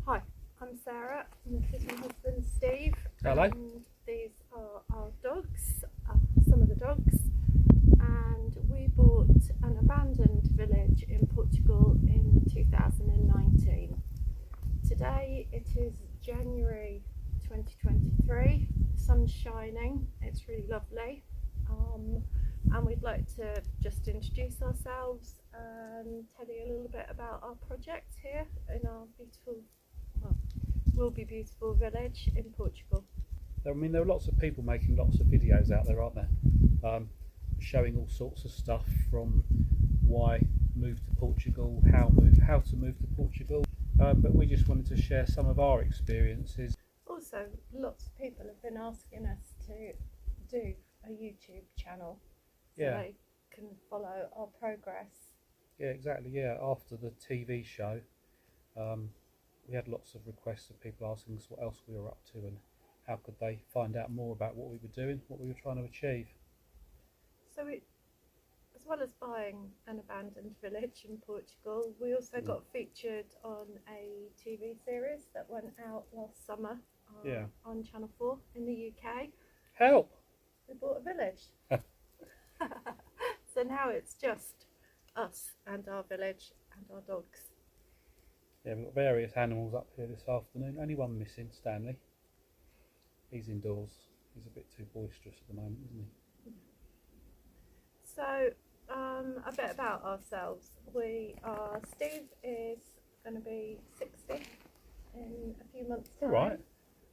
Hi, I'm Sarah, and this is my husband Steve. Hello. And these are our dogs, some of the dogs. And we bought an abandoned village in Portugal in 2019. Today it is January 2023. The sun's shining, it's really lovely. And we'd like to just introduce ourselves and tell you a little bit about our project here in our beautiful, will be beautiful village in Portugal. I mean, there are lots of people making lots of videos out there, aren't there? Showing all sorts of stuff, from why move to Portugal, how to move to Portugal. But we just wanted to share some of our experiences. Also, lots of people have been asking us to do a YouTube channel so Yeah. they can follow our progress. Yeah, exactly. Yeah, after the TV show, we had lots of requests of people asking us what else we were up to and how could they find out more about what we were doing, what we were trying to achieve. So as well as buying an abandoned village in Portugal, we also got featured on a TV series that went out last summer on Channel 4 in the UK. Help! We bought a village. So now it's just us and our village and our dogs. Yeah, we've got various animals up here this afternoon. Only one missing, Stanley. He's indoors. He's a bit too boisterous at the moment, isn't he? So, a bit about ourselves. Steve is going to be 60 in a few months' time. All right.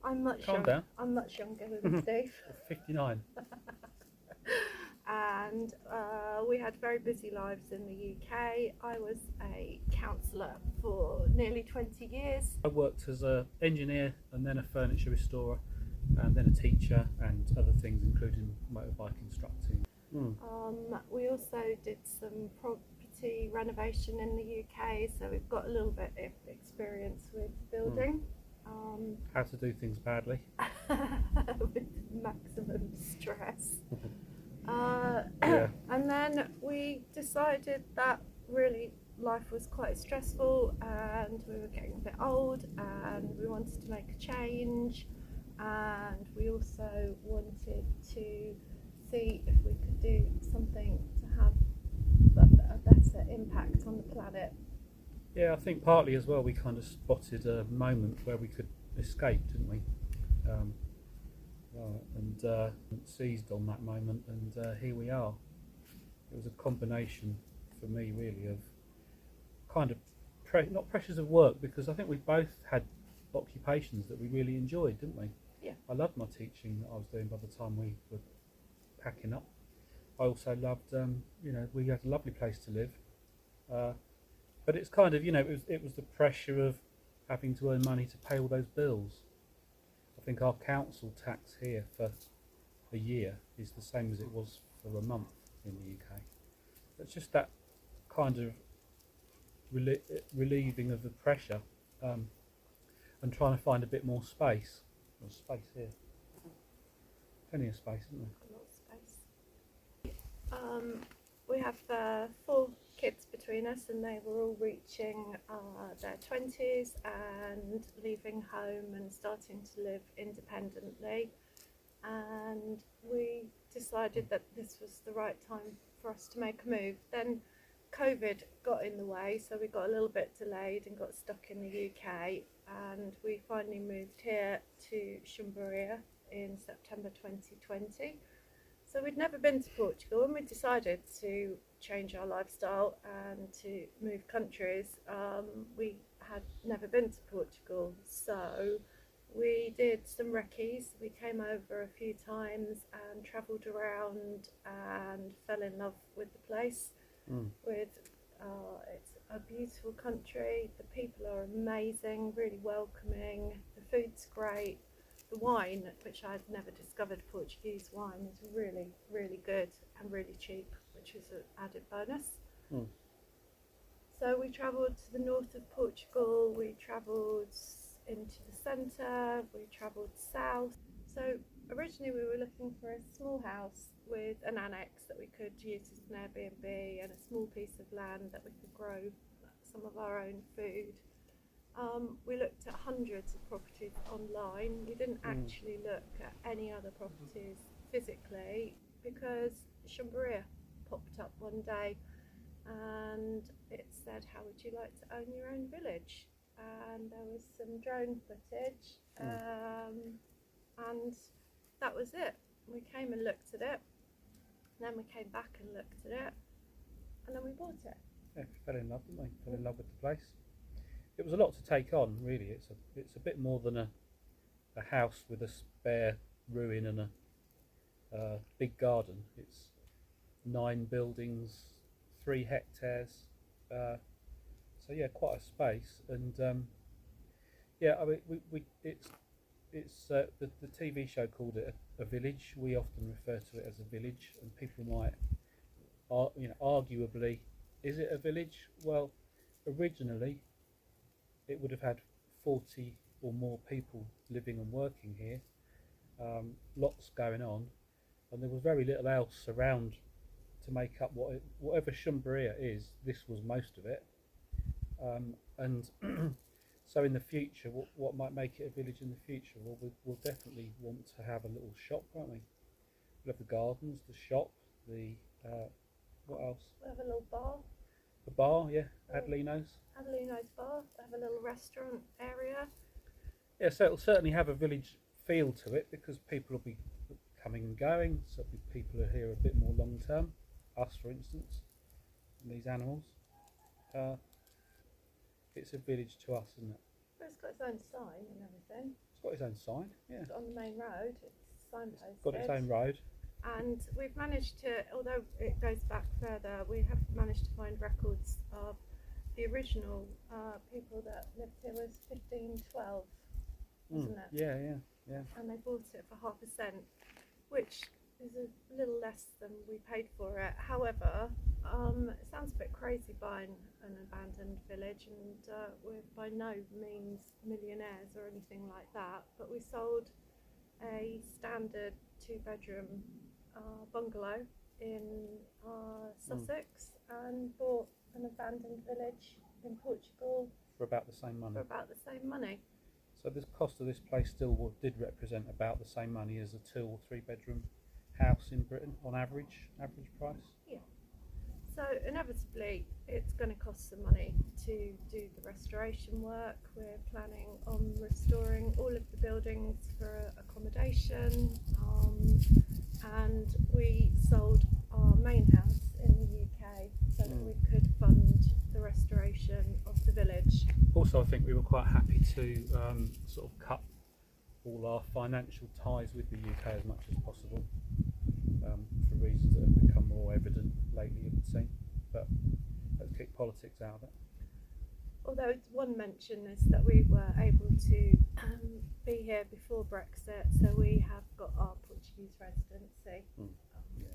I'm much Calm down. I'm much younger than Steve. 59. And we had very busy lives in the UK. I was a counsellor for nearly 20 years. I worked as an engineer and then a furniture restorer and then a teacher and other things, including motorbike instructing. We also did some property renovation in the UK, so we've got a little bit of experience with building. How to do things badly. With maximum stress. Yeah. And then we decided that really life was quite stressful and we were getting a bit old and we wanted to make a change, and we also wanted to see if we could do something to have a better impact on the planet. Yeah, I think partly as well we kind of spotted a moment where we could escape, didn't we? And seized on that moment, and here we are. It was a combination for me really of kind of not pressures of work, because I think we both had occupations that we really enjoyed, didn't we? Yeah. I loved my teaching that I was doing by the time we were packing up. I also loved, we had a lovely place to live, but it's kind of, it was the pressure of having to earn money to pay all those bills. I think our council tax here for a year is the same as it was for a month in the UK. It's just that kind of relieving of the pressure, and trying to find a bit more space. There's space here. Plenty of space, isn't there? A lot of space. We have 4 kids between us, and they were all reaching their 20s and leaving home and starting to live independently. And we decided that this was the right time for us to make a move. Then COVID got in the way, so we got a little bit delayed and got stuck in the UK, and we finally moved here to Chumbaria in September 2020. So we'd never been to Portugal, and we decided to change our lifestyle and to move countries. We had never been to Portugal, so we did some recce's. We came over a few times and travelled around and fell in love with the place. It's a beautiful country. The people are amazing, really welcoming. The food's great. The wine, which I'd never discovered, Portuguese wine, is really, really good and really cheap, which is an added bonus. So we travelled to the north of Portugal, we travelled into the centre, we travelled south. So originally we were looking for a small house with an annex that we could use as an Airbnb and a small piece of land that we could grow some of our own food. We looked at hundreds of properties online. We didn't actually look at any other properties physically because Chumbaria popped up one day and it said, how would you like to own your own village? And there was some drone footage and that was it. We came and looked at it, and then we came back and looked at it, and then we bought it. Yeah, fell in love, didn't we? Fell in love with the place. It was a lot to take on, really. It's a bit more than a house with a spare ruin and a big garden. It's 9 buildings, 3 hectares. So yeah, quite a space. And yeah, I mean, it's the TV show called it a village. We often refer to it as a village, and people might, arguably, is it a village? Well, originally, it would have had 40 or more people living and working here, lots going on, and there was very little else around to make up whatever Chumbaria is. This was most of it, and so in the future, what might make it a village in the future? Well, we'll definitely want to have a little shop, won't we? We'll have the gardens, the shop, the what else? We'll have a little bar. The bar, yeah, Adelino's. Adelino's bar. We'll have a little restaurant area. Yeah, so it'll certainly have a village feel to it because people will be coming and going. So people are here a bit more long term. Us, for instance, and these animals. It's a village to us, isn't it? But it's got its own sign and everything. It's got its own sign, yeah. It's on the main road. It's signposted. It's got its own road. And we've managed to, although it goes back further, we have managed to find records of the original people that lived here was 1512, wasn't it? Yeah. And they bought it for £0.5, which is a little less than we paid for it. However, it sounds a bit crazy buying an abandoned village, and we're by no means millionaires or anything like that, but we sold a standard 2-bedroom bungalow in Sussex and bought an abandoned village in Portugal For about the same money. So the cost of this place still did represent about the same money as a 2 or 3 bedroom house in Britain on average price. Yeah. So inevitably it's going to cost some money to do the restoration work. We're planning on restoring all of the buildings for accommodation, and we sold our main house in the UK so that we could fund the restoration of the village. Also, I think we were quite happy to sort of cut all our financial ties with the UK as much as possible, for reasons that have become more evident lately, it would seem. But let's kick politics out of it. Although one mention is that we were able to be here before Brexit, so we have got our Portuguese residency,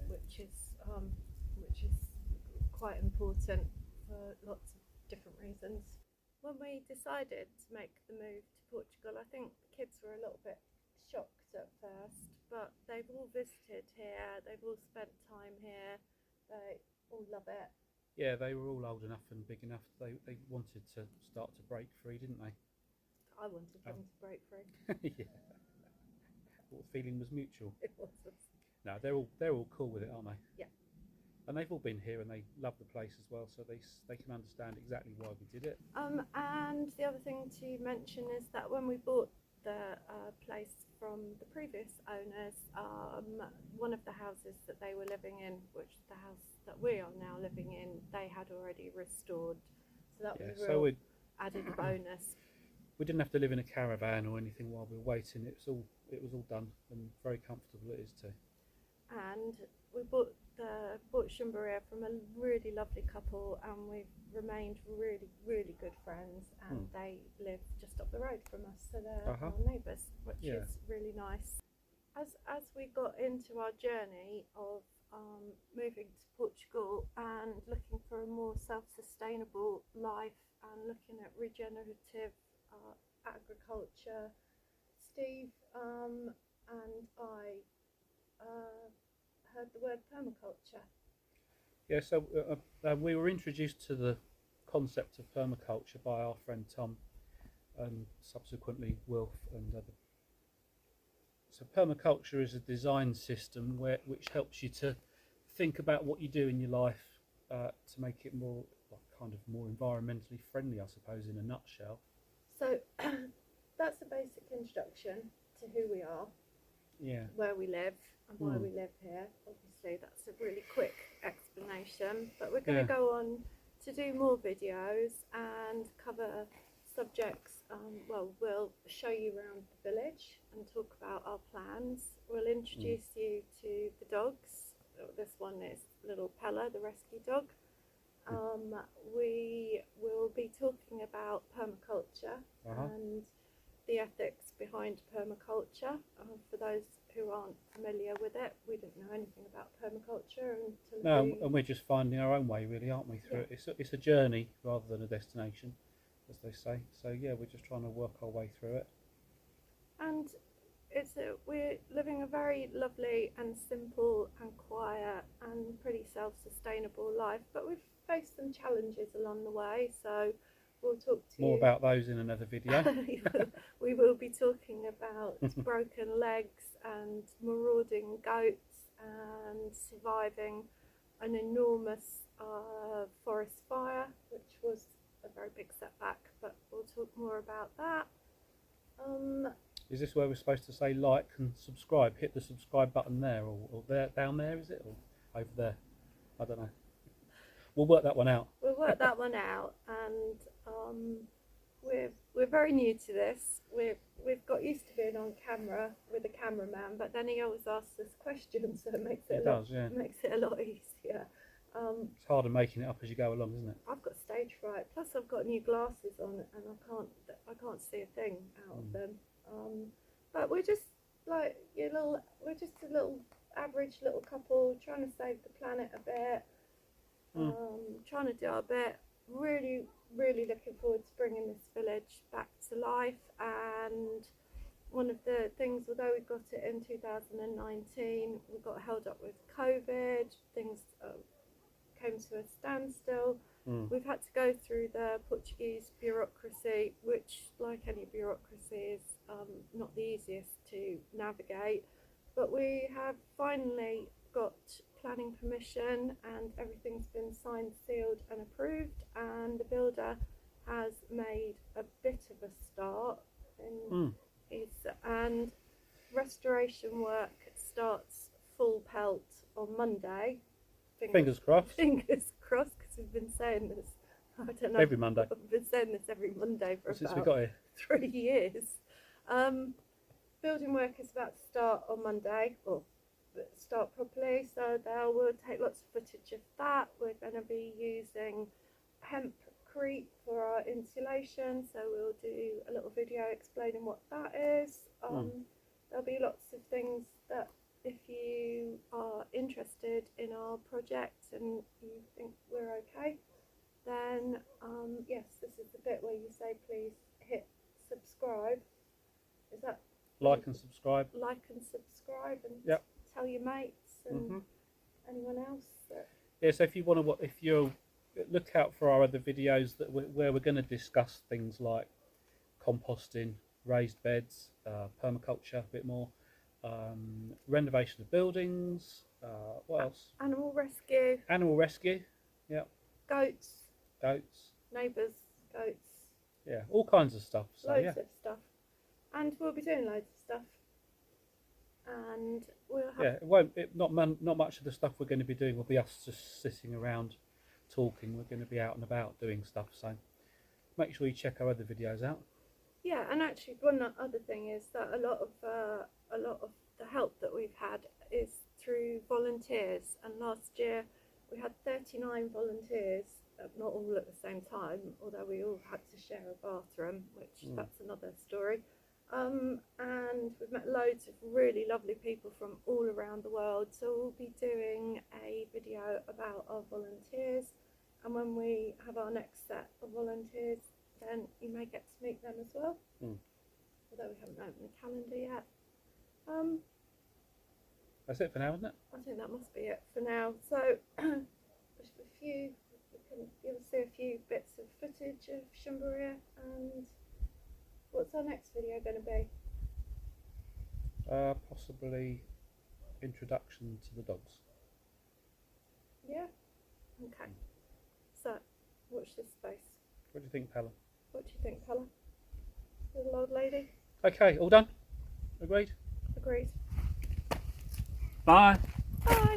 which is quite important for lots of different reasons. When we decided to make the move to Portugal, I think the kids were a little bit shocked at first, but they've all visited here, they've all spent time here, they all love it. Yeah, they were all old enough and big enough. They wanted to start to break free, didn't they? I wanted them to break free. Yeah. Well, the feeling was mutual. It was. No, they're all cool with it, aren't they? Yeah. And they've all been here and they love the place as well, so they can understand exactly why we did it. And the other thing to mention is that when we bought the place from the previous owners. One of the houses that they were living in, which the house that we are now living in, they had already restored. So that was a real added bonus. We didn't have to live in a caravan or anything while we were waiting. It was all done, and very comfortable it is too. And we bought Chumbaria from a really lovely couple, and we've remained really, really good friends. And they live just up the road from us, so they're our neighbours, which is really nice. As we got into our journey of moving to Portugal and looking for a more self-sustainable life and looking at regenerative agriculture, Steve and I heard the word permaculture. Yeah, so we were introduced to the concept of permaculture by our friend Tom, and subsequently Wilf and other. So permaculture is a design system which helps you to think about what you do in your life to make it more environmentally friendly, I suppose, in a nutshell. So that's a basic introduction to who we are, where we live, and why we live here. Obviously, that's a really quick explanation, but we're going to go on to do more videos and cover subjects. We'll show you around the village and talk about our plans. We'll introduce you to the dogs. This one is little Pella, the rescue dog. We will be talking about permaculture and the ethics behind permaculture. For those who aren't familiar with it, we didn't know anything about permaculture until and we're just finding our own way, really, aren't we? Through it, it's a journey rather than a destination, as they say. So we're just trying to work our way through it. And we're living a very lovely and simple and quiet and pretty self-sustainable life, but we've faced some challenges along the way, so we'll talk to more about those in another video. We will be talking about broken legs and marauding goats and surviving an enormous forest fire, which was a very big setback, but we'll talk more about that. Is this where we're supposed to say like and subscribe? Hit the subscribe button there, or there, down there, is it? Or over there? I don't know. We'll work that one out. We'll work that one out, and we're very new to this. We've got used to being on camera with a cameraman, but then he always asks us questions, so it makes it a lot easier. It's harder making it up as you go along, isn't it? I've got stage fright. Plus, I've got new glasses on, and I can't see a thing out of them. But we're just like we're just a little average little couple trying to save the planet a bit. Trying to do our bit. Really, really looking forward to bringing this village back to life. And one of the things, although we got it in 2019, we got held up with COVID. Things came to a standstill. We've had to go through the Portuguese bureaucracy, which, like any bureaucracy, is not the easiest to navigate. But we have finally got planning permission, and everything's been signed, sealed and approved, and the builder has made a bit of a start and restoration work starts full pelt on Monday. Fingers crossed. Fingers crossed, because we've been saying this, I don't know, every Monday. We've been saying this every Monday for since about we got here. 3 years. Building work is about to start on Monday, or start properly, so we'll take lots of footage of that. We're going to be using hempcrete for our insulation, so we'll do a little video explaining what that is. There'll be lots of things that, if you are interested in our project and you think we're okay, then yes, this is the bit where you say please hit subscribe. Is that like and subscribe? Like and subscribe, and tell your mates and anyone else. So if you look out for our other videos where we're going to discuss things like composting, raised beds, permaculture a bit more, renovation of buildings, what else? Animal rescue, goats, neighbours, goats, all kinds of stuff. So, loads of stuff. and we'll be doing loads of stuff. And we'll have Yeah, not much of the stuff we're going to be doing will be us just sitting around talking. We're going to be out and about doing stuff. So make sure you check our other videos out. Yeah, and actually one other thing is that a lot of the help that we've had is through volunteers, and last year we had 39 volunteers, not all at the same time, although we all had to share a bathroom, which that's another story. And we've met loads of really lovely people from all around the world, so we'll be doing a video about our volunteers, and when we have our next set of volunteers, then you may get to meet them as well, although we haven't opened the calendar yet. That's it for now, isn't it? I think that must be it for now. So you'll see a few bits of footage of Chumbaria. And what's our next video going to be? Possibly introduction to the dogs. Yeah? Okay. So, watch this space. What do you think, Pella? What do you think, Pella? Little old lady? Okay, all done? Agreed? Agreed. Bye. Bye.